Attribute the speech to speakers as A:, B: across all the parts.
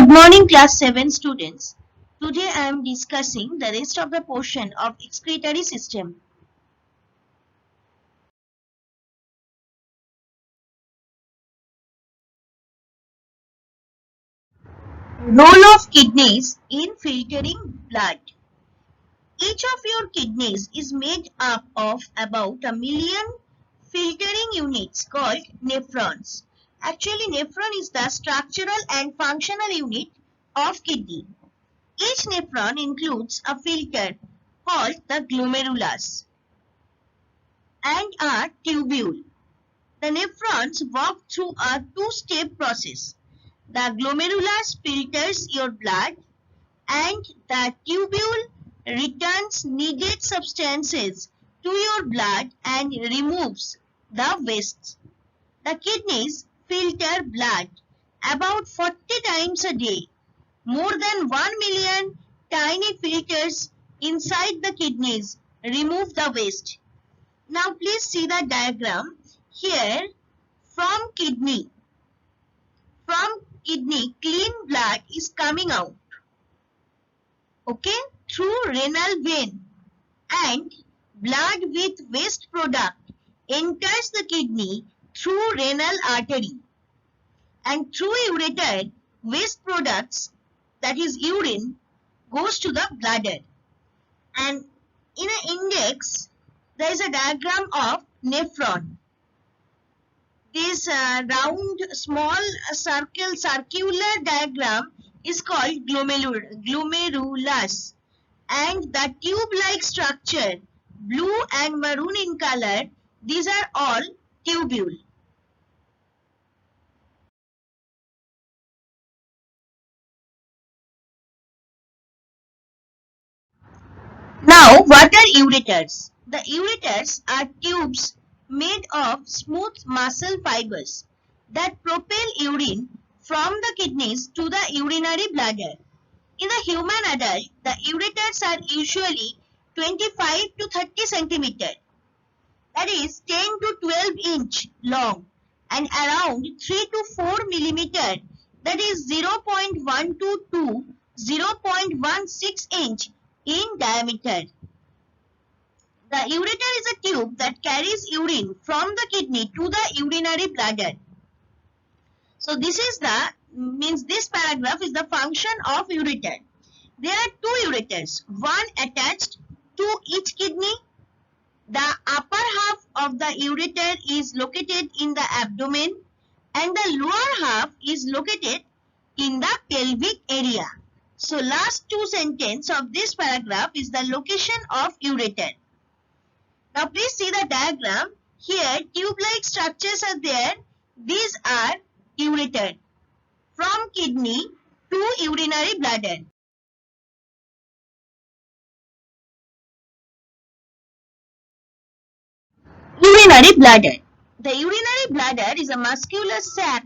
A: Good morning, class 7 students. Today I am discussing the rest of the portion of excretory system. Role of kidneys in filtering blood. Each of your kidneys is made up of about 1,000,000 filtering units called nephrons. Actually, nephron is the structural and functional unit of kidney. Each nephron includes a filter called the glomerulus and a tubule. The nephrons walk through a two-step process. The glomerulus filters your blood and the tubule returns needed substances to your blood and removes the waste. The kidneys filter blood about 40 times a day. More than 1,000,000 tiny filters inside the kidneys remove the waste. Now please see the diagram. Here from kidney clean blood is coming out, okay, through renal vein, and blood with waste product enters the kidney through renal artery, and through ureter waste products, that is urine, goes to the bladder. And in an index there is a diagram of nephron. This round small circular diagram is called glomerulus, and the tube-like structure, blue and maroon in color, these are all tubule. Now, what are ureters? The ureters are tubes made of smooth muscle fibers that propel urine from the kidneys to the urinary bladder. In the human adult, the ureters are usually 25 to 30 centimeter, that is 10 to 12 inch long, and around 3 to 4 millimeter, that is 0.1 to 0.16 inch in diameter. The ureter is a tube that carries urine from the kidney to the urinary bladder. So this paragraph is the function of ureter. There are two ureters, one attached to each kidney. The upper half of the ureter is located in the abdomen and the lower half is located in the pelvic area. So last two sentences of this paragraph is the location of ureter. Now please see the diagram. Here tube-like structures are there. These are ureter from kidney to urinary bladder. Urinary bladder. The urinary bladder is a muscular sac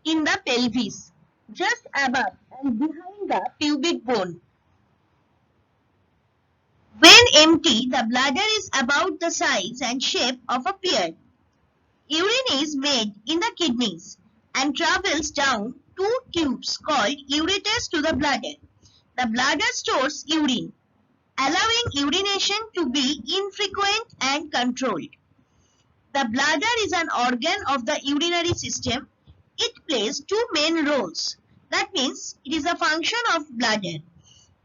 A: in the pelvis, just above and behind the pubic bone. When empty, the bladder is about the size and shape of a pear. Urine is made in the kidneys and travels down two tubes called ureters to the bladder. The bladder stores urine, allowing urination to be infrequent and controlled. The bladder is an organ of the urinary system. It plays two main roles. That means it is a function of bladder.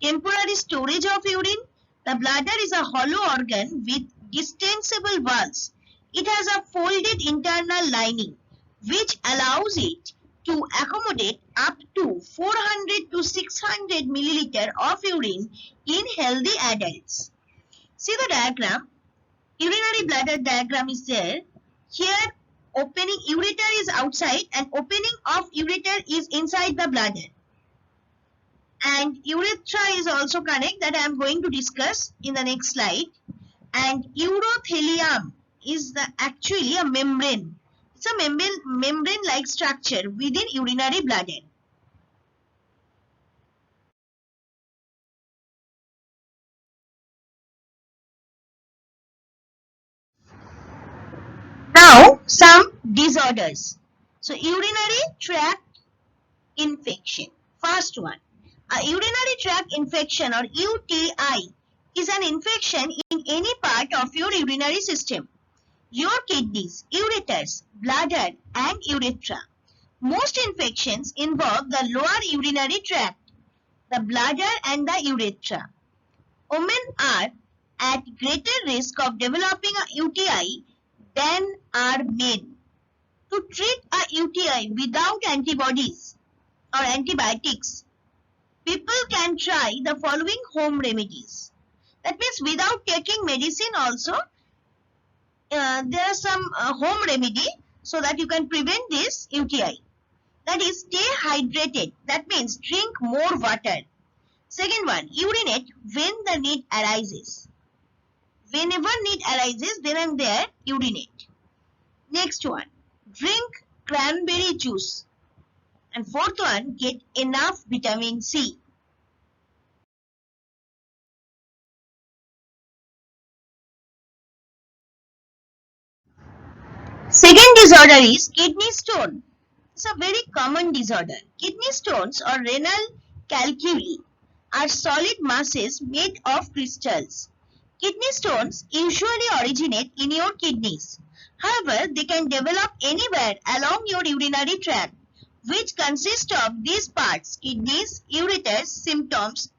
A: Temporary storage of urine. The bladder is a hollow organ with distensible walls. It has a folded internal lining which allows it to accommodate up to 400 to 600 milliliter of urine in healthy adults. See the diagram. Urinary bladder diagram is there. Here opening ureter is outside and opening of ureter is inside the bladder. And urethra is also connected, that I am going to discuss in the next slide. And urothelium is actually a membrane. It's a membrane-like structure within urinary bladder. Now some disorders. So urinary tract infection. First one, a urinary tract infection or UTI is an infection in any part of your urinary system. Your kidneys, ureters, bladder and urethra. Most infections involve the lower urinary tract, the bladder and the urethra. Women are at greater risk of developing a UTI than are men. To treat a UTI without antibodies or antibiotics, people can try the following home remedies. That means without taking medicine also, there are some home remedy so that you can prevent this UTI. That is, stay hydrated. That means drink more water. Second one, urinate when the need arises. Whenever need arises, then and there, urinate. Next one, drink cranberry juice. And fourth one, get enough vitamin C. Second disorder is kidney stone. It's a very common disorder. Kidney stones or renal calculi are solid masses made of crystals. Kidney stones usually originate in your kidneys. However, they can develop anywhere along your urinary tract, which consists of these parts: kidneys, ureters. Symptoms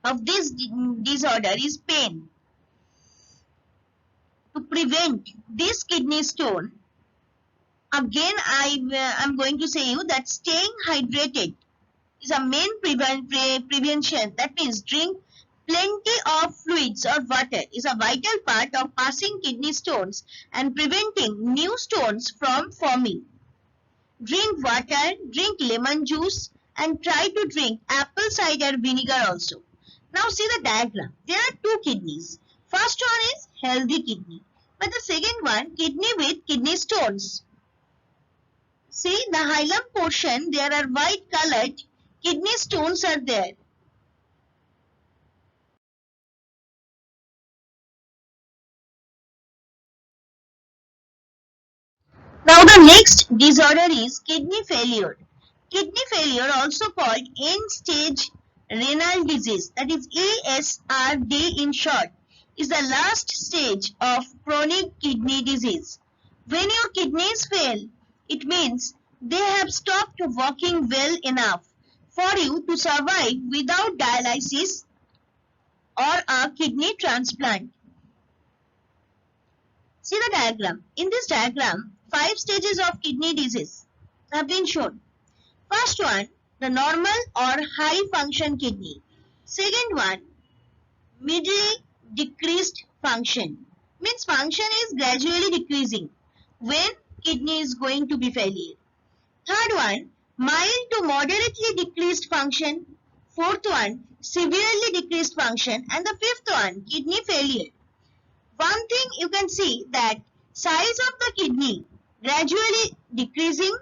A: of this disorder is pain. To prevent this kidney stone, again I'm going to say you that staying hydrated is a main prevention. That means drink plenty of fluids or water is a vital part of passing kidney stones and preventing new stones from forming. Drink water, drink lemon juice and try to drink apple cider vinegar also. Now see the diagram. There are two kidneys. First one is healthy kidney, but the second one kidney with kidney stones. See the hilum portion, there are white colored kidney stones are there. Now the next disorder is kidney failure. Kidney failure, also called end-stage renal disease, that is ESRD in short, is the last stage of chronic kidney disease. When your kidneys fail, it means they have stopped working well enough for you to survive without dialysis or a kidney transplant. See the diagram. In this diagram, 5 stages of kidney disease have been shown. First one, the normal or high function kidney. Second one, middle decreased function. Means function is gradually decreasing when kidney is going to be failure. Third one, mild to moderately decreased function. Fourth one, severely decreased function. And the fifth one, kidney failure. One thing you can see that size of the kidney gradually decreasing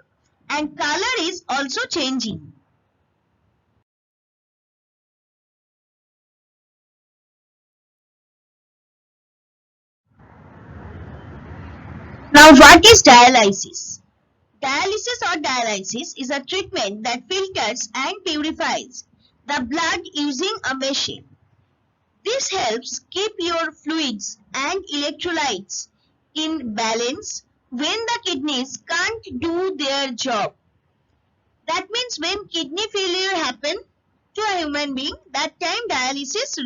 A: and color is also changing. Now what is dialysis? Dialysis is a treatment that filters and purifies the blood using a machine. This helps keep your fluids and electrolytes in balance when the kidneys can't do their job. That means when kidney failure happens to a human being, that time dialysis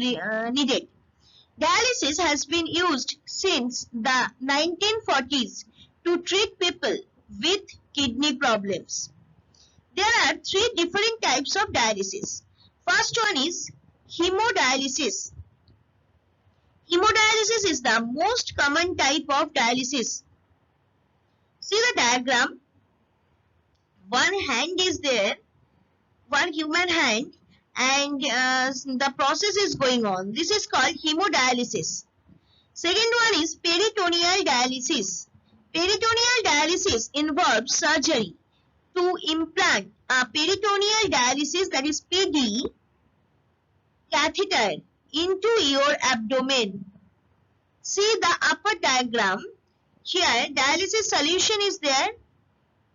A: needed. Dialysis has been used since the 1940s to treat people with kidney problems. There are 3 different types of dialysis. First one is hemodialysis. Hemodialysis is the most common type of dialysis. See the diagram. One hand is there, one human hand, and the process is going on. This is called hemodialysis. Second one is peritoneal dialysis. Peritoneal dialysis involves surgery to implant a peritoneal dialysis, that is PD, catheter into your abdomen. See the upper diagram. Here dialysis solution is there.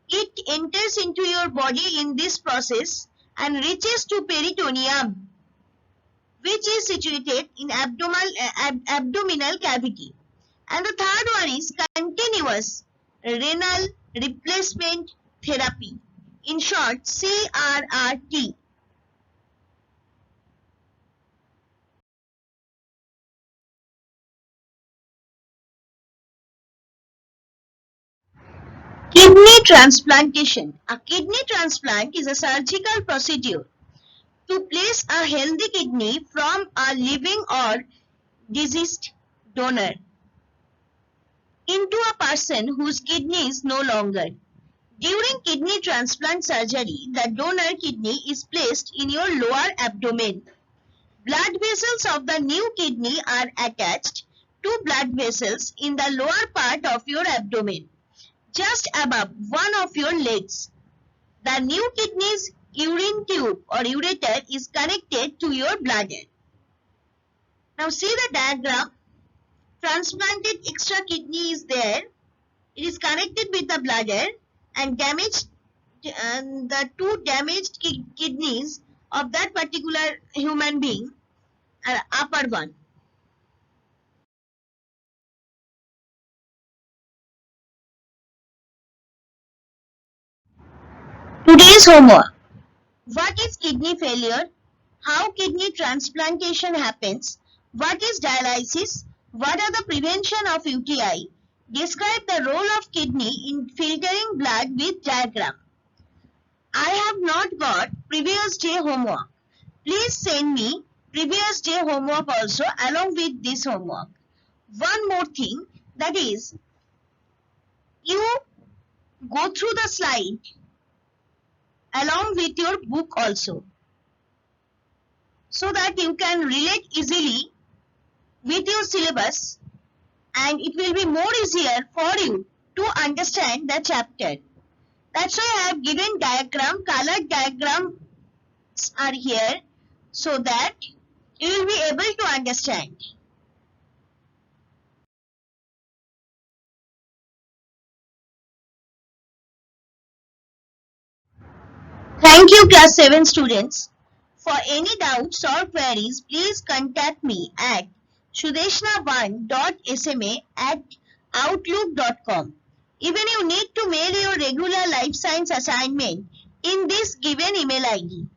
A: It enters into your body in this process and reaches to peritoneum, which is situated in abdominal cavity. And the third one is continuous renal replacement therapy, in short CRRT. Kidney transplantation. A kidney transplant is a surgical procedure to place a healthy kidney from a living or deceased donor into a person whose kidney is no longer. During kidney transplant surgery, the donor kidney is placed in your lower abdomen. Blood vessels of the new kidney are attached to blood vessels in the lower part of your abdomen, just above one of your legs. The new kidney's urine tube or ureter is connected to your bladder. Now see the diagram. Transplanted extra kidney is there. It is connected with the bladder, and the two damaged kidneys of that particular human being are upper one. Today's homework. What is kidney failure? How kidney transplantation happens? What is dialysis? What are the prevention of UTI? Describe the role of kidney in filtering blood with diagram. I have not got previous day homework. Please send me previous day homework also along with this homework. One more thing, that is, you go through the slide along with your book also, so that you can relate easily with your syllabus, and it will be more easier for you to understand the chapter. That's why I have given diagram, colored diagrams are here, so that you will be able to understand. Thank you, class 7 students. For any doubts or queries, please contact me at sudeshna1.sma@outlook.com. Even you need to mail your regular life science assignment in this given email ID.